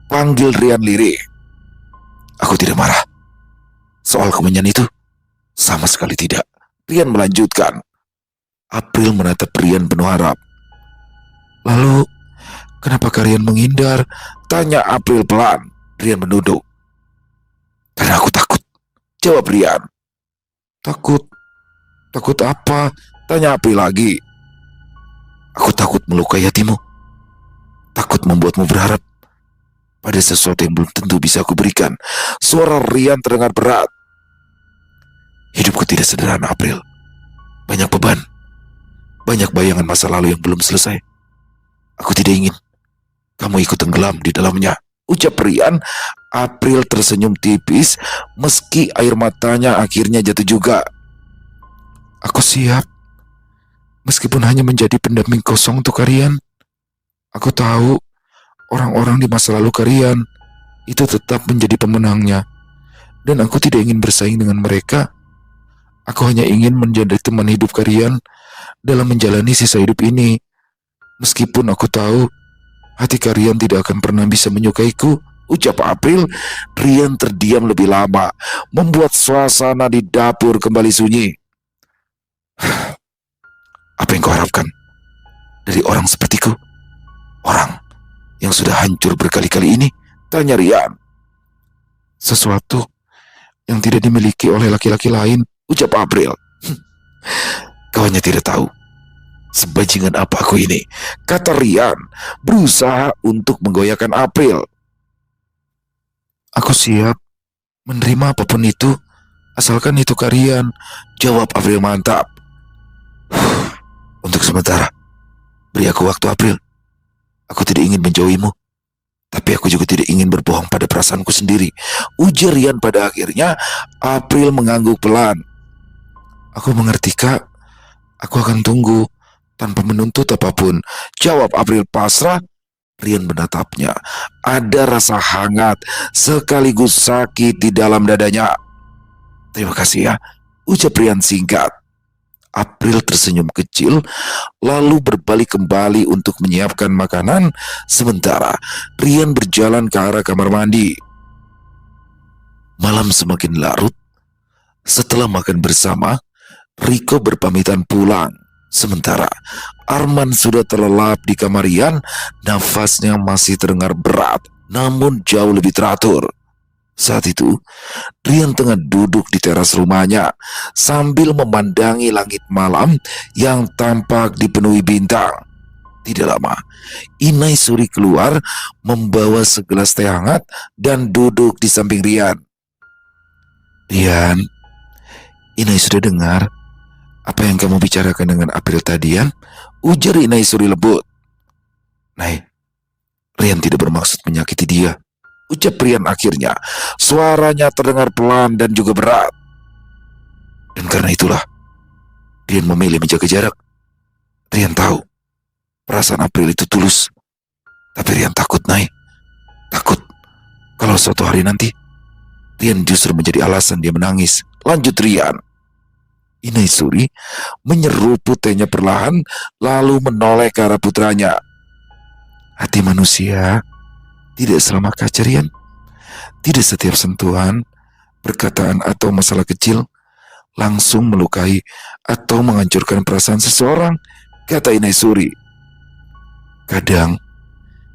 panggil Rian lirih. Aku tidak marah. Soal kemenyan itu, sama sekali tidak. Rian melanjutkan. April menatap Rian penuh harap. Lalu, kenapa Karian menghindar? Tanya April pelan. Rian menunduk. Karena aku takut, jawab Rian. Takut? Takut apa? Tanya April lagi. Aku takut melukai hatimu. Takut membuatmu berharap pada sesuatu yang belum tentu bisa aku berikan. Suara Rian terdengar berat. Hidupku tidak sederhana, April. Banyak beban. Banyak bayangan masa lalu yang belum selesai. Aku tidak ingin kamu ikut tenggelam di dalamnya, ucap Rian. April tersenyum tipis meski air matanya akhirnya jatuh juga. Aku siap. Meskipun hanya menjadi pendamping kosong untuk Karian. Aku tahu orang-orang di masa lalu Karian itu tetap menjadi pemenangnya. Dan aku tidak ingin bersaing dengan mereka. Aku hanya ingin menjadi teman hidup Karian dalam menjalani sisa hidup ini. Meskipun aku tahu hati Karian tidak akan pernah bisa menyukaiku, ucap April. Rian terdiam lebih lama, membuat suasana di dapur kembali sunyi. Apa yang kau harapkan dari orang sepertiku? Orang yang sudah hancur berkali-kali ini? Tanya Rian. Sesuatu yang tidak dimiliki oleh laki-laki lain, ucap April. Kau hanya tidak tahu sebajingan apa aku ini, kata Rian, berusaha untuk menggoyahkan April. Aku siap menerima apapun itu, asalkan itu Karian, jawab April mantap. Untuk sementara, beri aku waktu, April. Aku tidak ingin menjauhimu, tapi aku juga tidak ingin berbohong pada perasaanku sendiri, ujar Rian pada akhirnya. April mengangguk pelan. Aku mengerti, Kak. Aku akan tunggu tanpa menuntut apapun, jawab April pasrah. Rian menatapnya. Ada rasa hangat sekaligus sakit di dalam dadanya. Terima kasih ya, ucap Rian singkat. April tersenyum kecil, lalu berbalik kembali untuk menyiapkan makanan. Sementara Rian berjalan ke arah kamar mandi. Malam semakin larut. Setelah makan bersama, Riko berpamitan pulang. Sementara Arman sudah terlelap di kamar Rian. Nafasnya masih terdengar berat, namun jauh lebih teratur. Saat itu, Rian tengah duduk di teras rumahnya sambil memandangi langit malam yang tampak dipenuhi bintang. Tidak lama, Inai Suri keluar membawa segelas teh hangat dan duduk di samping Rian. Rian, Inai sudah dengar apa yang kamu bicarakan dengan April tadian, ujar Inai Suri lembut. Nai, Rian tidak bermaksud menyakiti dia, ucap Rian akhirnya. Suaranya terdengar pelan dan juga berat. Dan karena itulah Rian memilih menjaga jarak. Rian tahu perasaan April itu tulus, tapi Rian takut, Nai. Takut kalau suatu hari nanti Rian justru menjadi alasan dia menangis, lanjut Rian. Inai Suri menyeruput tehnya perlahan, lalu menoleh ke arah putranya. Hati manusia tidak selama kaca, Rian. Tidak setiap sentuhan, perkataan atau masalah kecil langsung melukai atau menghancurkan perasaan seseorang, kata Inai Suri. Kadang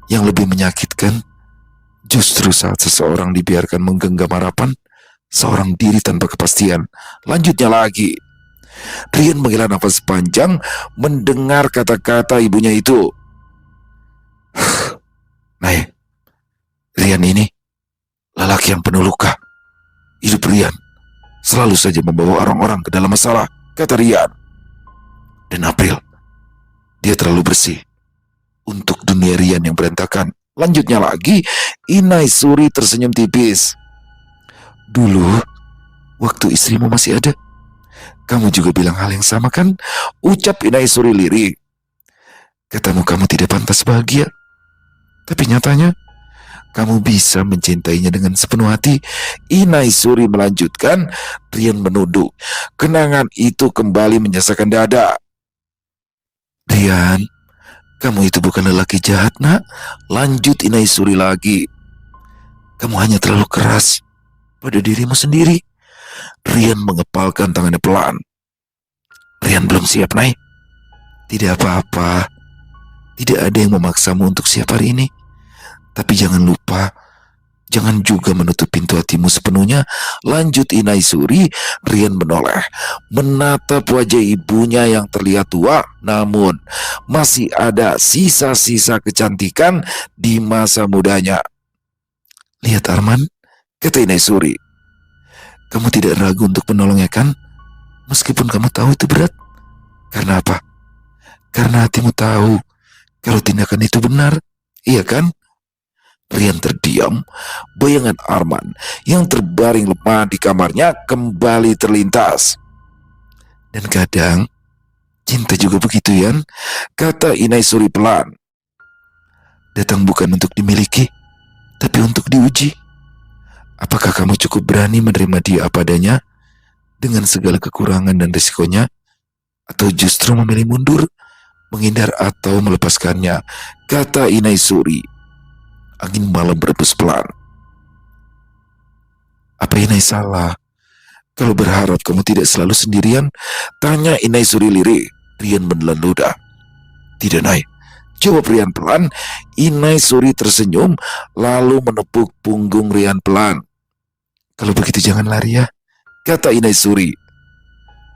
yang lebih menyakitkan justru saat seseorang dibiarkan menggenggam harapan seorang diri tanpa kepastian, lanjutnya lagi. Rian menghela nafas panjang mendengar kata-kata ibunya itu. Nai, Rian ini lelaki yang penuh luka. Hidup Rian selalu saja membawa orang-orang ke dalam masalah, kata Rian. Dan April, dia terlalu bersih untuk dunia Rian yang berantakan. Lanjutnya lagi, Inai Suri tersenyum tipis. Dulu, waktu istrimu masih ada, kamu juga bilang hal yang sama kan? Ucap Inai Suri lirik. Katamu kamu tidak pantas bahagia. Tapi nyatanya, kamu bisa mencintainya dengan sepenuh hati. Inai Suri melanjutkan. Rian menunduk. Kenangan itu kembali menyesakan dada. Rian, kamu itu bukan lelaki jahat, nak. Lanjut Inai Suri lagi. Kamu hanya terlalu keras pada dirimu sendiri. Rian mengepalkan tangannya pelan. Rian belum siap, Nay. Tidak apa-apa. Tidak ada yang memaksamu untuk siap hari ini. Tapi jangan lupa, jangan juga menutup pintu hatimu sepenuhnya. Lanjut Inai Suri. Rian menoleh, menatap wajah ibunya yang terlihat tua, namun masih ada sisa-sisa kecantikan di masa mudanya. Lihat Arman, kata Inai Suri. Kamu tidak ragu untuk menolongnya kan? Meskipun kamu tahu itu berat. Karena apa? Karena hatimu tahu kalau tindakan itu benar, iya kan? Rian terdiam. Bayangan Arman yang terbaring lemah di kamarnya kembali terlintas. Dan kadang cinta juga begitu, Yan, kata Inai Suri pelan. Datang bukan untuk dimiliki, tapi untuk diuji. Apakah kamu cukup berani menerima dia apa adanya, dengan segala kekurangan dan risikonya, atau justru memilih mundur, menghindar atau melepaskannya, kata Inai Suri. Angin malam berembus pelan. Apa Inai salah kalau berharap kamu tidak selalu sendirian? Tanya Inai Suri lirik. Rian menelan ludah. Tidak, Nay, jawab Rian pelan. Inai Suri tersenyum lalu menepuk punggung Rian pelan. Kalau begitu jangan lari ya, kata Inai Suri.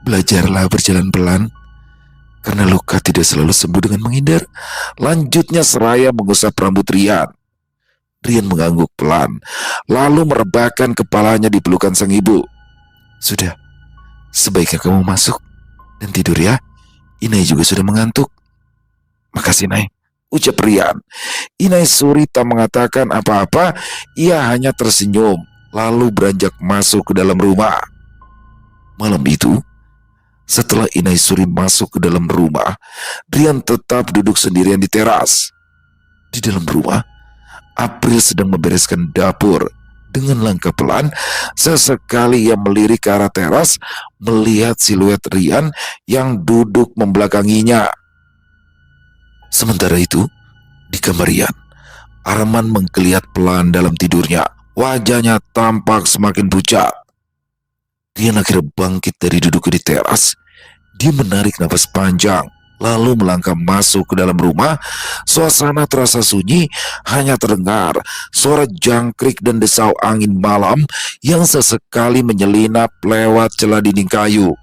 Belajarlah berjalan pelan, karena luka tidak selalu sembuh dengan menghindar. Lanjutnya seraya mengusap rambut Rian. Rian mengangguk pelan, lalu merebahkan kepalanya di pelukan sang ibu. Sudah, sebaiknya kamu masuk dan tidur ya. Inai juga sudah mengantuk. Makasih, Nay, ucap Rian. Inai Suri tak mengatakan apa-apa, ia hanya tersenyum, lalu beranjak masuk ke dalam rumah. Malam itu, setelah Inai Suri masuk ke dalam rumah, Rian tetap duduk sendirian di teras. Di dalam rumah, April sedang membereskan dapur. Dengan langkah pelan, sesekali ia melirik ke arah teras, melihat siluet Rian yang duduk membelakanginya. Sementara itu, di kamar Rian, Arman menggeliat pelan dalam tidurnya. Wajahnya tampak semakin pucat. Rian akhirnya bangkit dari duduk di teras. Dia menarik napas panjang, lalu melangkah masuk ke dalam rumah. Suasana terasa sunyi, hanya terdengar suara jangkrik dan desau angin malam yang sesekali menyelinap lewat celah dinding kayu.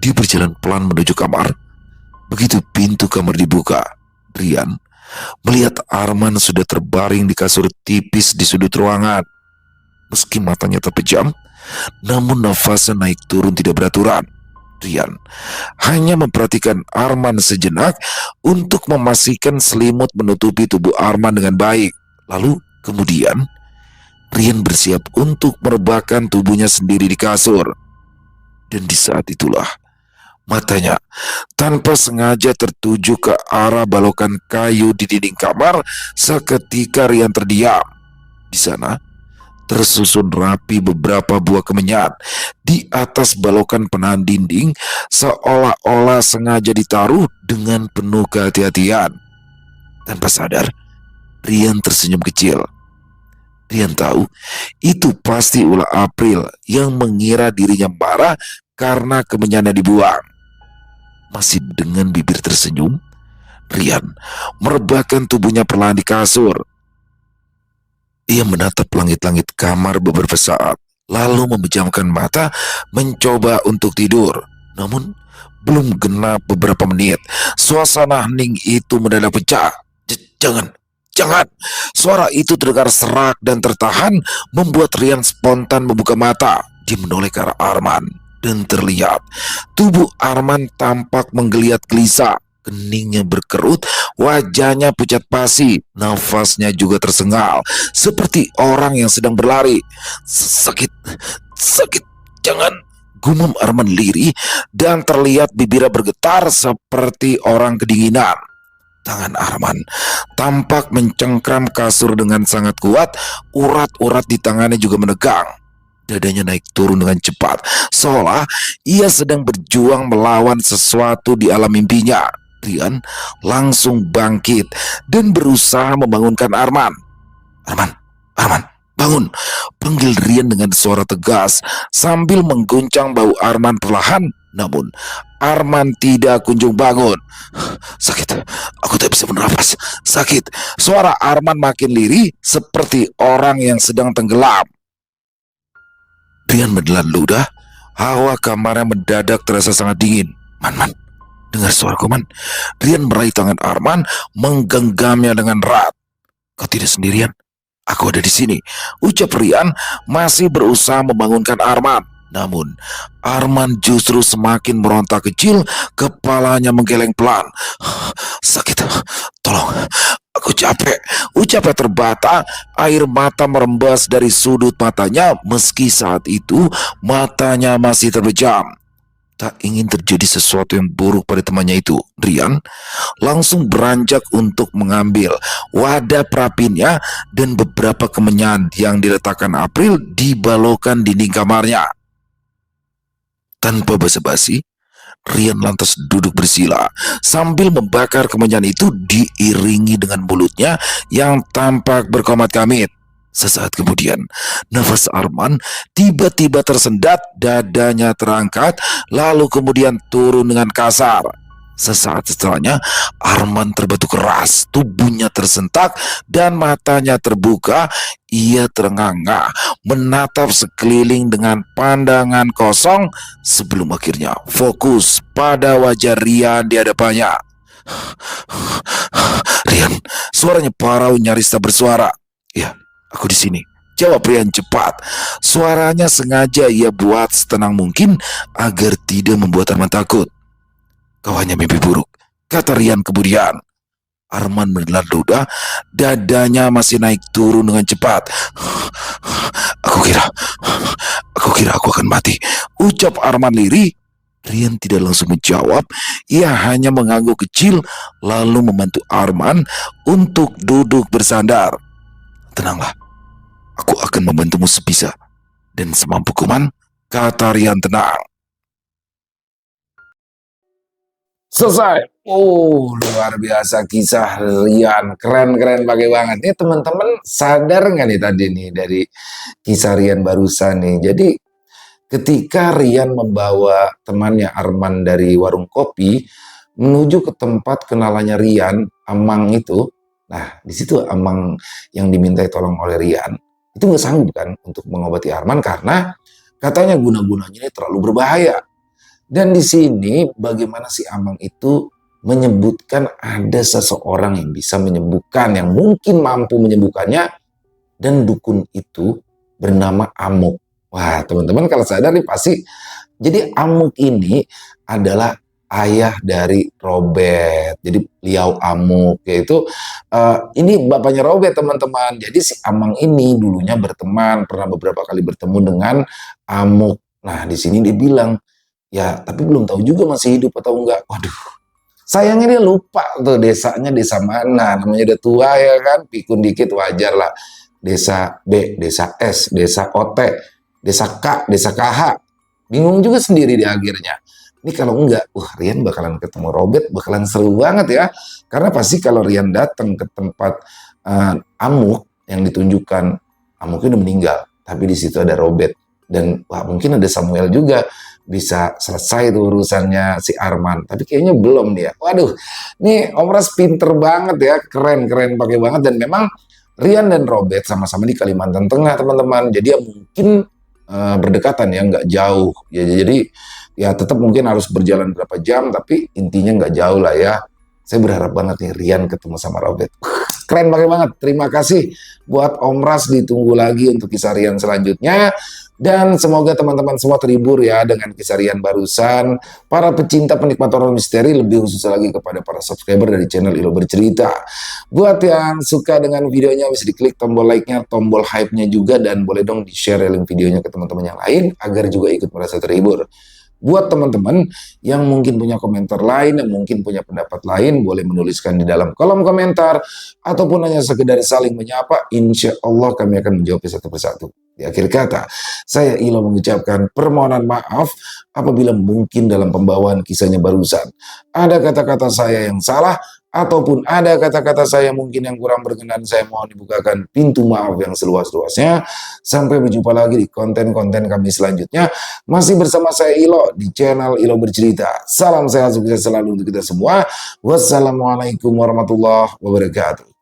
Dia berjalan pelan menuju kamar. Begitu pintu kamar dibuka, Rian melihat Arman sudah terbaring di kasur tipis di sudut ruangan. Meski matanya terpejam, namun nafasnya naik turun tidak beraturan. Rian hanya memperhatikan Arman sejenak untuk memastikan selimut menutupi tubuh Arman dengan baik. Lalu kemudian Rian bersiap untuk merebahkan tubuhnya sendiri di kasur. Dan di saat itulah matanya tanpa sengaja tertuju ke arah balokan kayu di dinding kamar. Seketika Rian terdiam. Di sana tersusun rapi beberapa buah kemenyan di atas balokan penahan dinding, seolah-olah sengaja ditaruh dengan penuh kehati-hatian. Tanpa sadar, Rian tersenyum kecil. Rian tahu itu pasti ulah April yang mengira dirinya marah karena kemenyannya dibuang. Masih dengan bibir tersenyum, Rian merebahkan tubuhnya perlahan di kasur. Ia menatap langit-langit kamar beberapa saat, lalu memejamkan mata, mencoba untuk tidur. Namun, belum genap beberapa menit, suasana hening itu mendadak pecah. Jangan, jangan. Suara itu terdengar serak dan tertahan, membuat Rian spontan membuka mata. Dia menoleh ke arah Arman, dan terlihat tubuh Arman tampak menggeliat gelisah. Keningnya berkerut, wajahnya pucat pasi, nafasnya juga tersengal, seperti orang yang sedang berlari. Sakit, sakit, jangan, gumam Arman lirih dan terlihat bibirnya bergetar seperti orang kedinginan. Tangan Arman tampak mencengkram kasur dengan sangat kuat, urat-urat di tangannya juga menegang. Dadanya naik turun dengan cepat, seolah ia sedang berjuang melawan sesuatu di alam mimpinya. Rian langsung bangkit dan berusaha membangunkan Arman. Arman, Arman, bangun! Panggil Rian dengan suara tegas sambil mengguncang bahu Arman perlahan. Namun Arman tidak kunjung bangun. Sakit, aku tak bisa bernafas. Sakit. Suara Arman makin lirih seperti orang yang sedang tenggelam. Rian menelan ludah. Hawa kamarnya mendadak terasa sangat dingin. Man, dengar suaraku, Man. Rian meraih tangan Arman, menggenggamnya dengan erat. Kau tidak sendirian. Aku ada di sini, ucap Rian masih berusaha membangunkan Arman. Namun Arman justru semakin meronta kecil, kepalanya menggeleng pelan. Sakit, tolong, aku capek, ucapnya terbata, air mata merembas dari sudut matanya meski saat itu matanya masih terpejam. Tak ingin terjadi sesuatu yang buruk pada temannya itu, Rian langsung beranjak untuk mengambil wadah perapinnya dan beberapa kemenyan yang diletakkan April di balokan dinding kamarnya. Tanpa basa-basi, Rian lantas duduk bersila sambil membakar kemenyan itu diiringi dengan mulutnya yang tampak berkomat-kamit. Sesaat kemudian, nafas Arman tiba-tiba tersendat, dadanya terangkat, lalu kemudian turun dengan kasar. Sesaat setelahnya, Arman terbatuk keras, tubuhnya tersentak, dan matanya terbuka. Ia terengah-engah, menatap sekeliling dengan pandangan kosong, sebelum akhirnya fokus pada wajah Rian di hadapannya. Rian, suaranya parau nyaris tak bersuara. Ya, aku di sini, jawab Rian cepat. Suaranya sengaja ia buat setenang mungkin agar tidak membuat Arman takut. Kau hanya mimpi buruk, kata Rian kemudian. Arman menelan ludah, dadanya masih naik turun dengan cepat. Aku kira aku akan mati, ucap Arman lirih. Rian tidak langsung menjawab, ia hanya mengangguk kecil lalu membantu Arman untuk duduk bersandar. Tenanglah, aku akan membantumu sebisa dan semampuku, Man, kata Rian tenang. Selesai. Oh, luar biasa kisah Rian. Keren-keren pakai banget. Nih teman-teman sadar nggak nih tadi nih dari kisah Rian barusan nih. Jadi ketika Rian membawa temannya Arman dari warung kopi menuju ke tempat kenalannya Rian, Amang itu. Nah, di situ Amang yang dimintai tolong oleh Rian itu nggak sanggup kan untuk mengobati Arman karena katanya guna-gunanya ini terlalu berbahaya. Dan di sini bagaimana si Amang itu menyebutkan ada seseorang yang bisa menyembuhkan, yang mungkin mampu menyembuhkannya, dan dukun itu bernama Amuk. Wah, teman-teman kalau sadar nih pasti, jadi Amuk ini adalah ayah dari Robert. Jadi Liau Amuk, yaitu ini bapaknya Robert, teman-teman. Jadi si Amang ini dulunya berteman, pernah beberapa kali bertemu dengan Amuk. Nah, di sini dia bilang, ya, tapi belum tahu juga masih hidup atau enggak. Waduh, sayangnya dia lupa tuh desanya desa mana. Namanya udah tua ya kan, pikun dikit wajar lah. Desa B, desa S, desa OT, desa K, desa KH. Bingung juga sendiri di akhirnya. Ini kalau enggak, Rian bakalan ketemu Robert, bakalan seru banget ya. Karena pasti kalau Rian datang ke tempat Amuk yang ditunjukkan, Amuknya udah meninggal. Tapi di situ ada Robert. Dan mungkin ada Samuel juga, bisa selesai tuh urusannya si Arman. Tapi kayaknya belum dia. Waduh, nih Om Ras pinter banget ya, keren-keren pakai banget. Dan memang Rian dan Robert sama-sama di Kalimantan Tengah, teman-teman. Jadi ya mungkin berdekatan ya, nggak jauh. Ya, jadi ya tetap mungkin harus berjalan berapa jam, tapi intinya nggak jauh lah ya. Saya berharap banget nih Rian ketemu sama Robert. Keren banget. Terima kasih buat Om Ras, ditunggu lagi untuk kisah Rian selanjutnya. Dan semoga teman-teman semua terhibur ya dengan kisah Rian barusan. Para pecinta penikmat horor misteri, lebih khusus lagi kepada para subscriber dari channel Ilo Bercerita. Buat yang suka dengan videonya bisa diklik tombol like-nya, tombol hype-nya juga, dan boleh dong di-share link videonya ke teman-teman yang lain agar juga ikut merasa terhibur. Buat teman-teman yang mungkin punya komentar lain, yang mungkin punya pendapat lain, boleh menuliskan di dalam kolom komentar, ataupun hanya sekedar saling menyapa, insya Allah kami akan menjawab satu persatu. Di akhir kata, saya Ilo mengucapkan permohonan maaf apabila mungkin dalam pembawaan kisahnya barusan ada kata-kata saya yang salah, ataupun ada kata-kata saya mungkin yang kurang berkenan. Saya mohon dibukakan pintu maaf yang seluas-luasnya. Sampai berjumpa lagi di konten-konten kami selanjutnya. Masih bersama saya Ilo di channel Ilo Bercerita. Salam sehat sukses selalu untuk kita semua. Wassalamualaikum warahmatullahi wabarakatuh.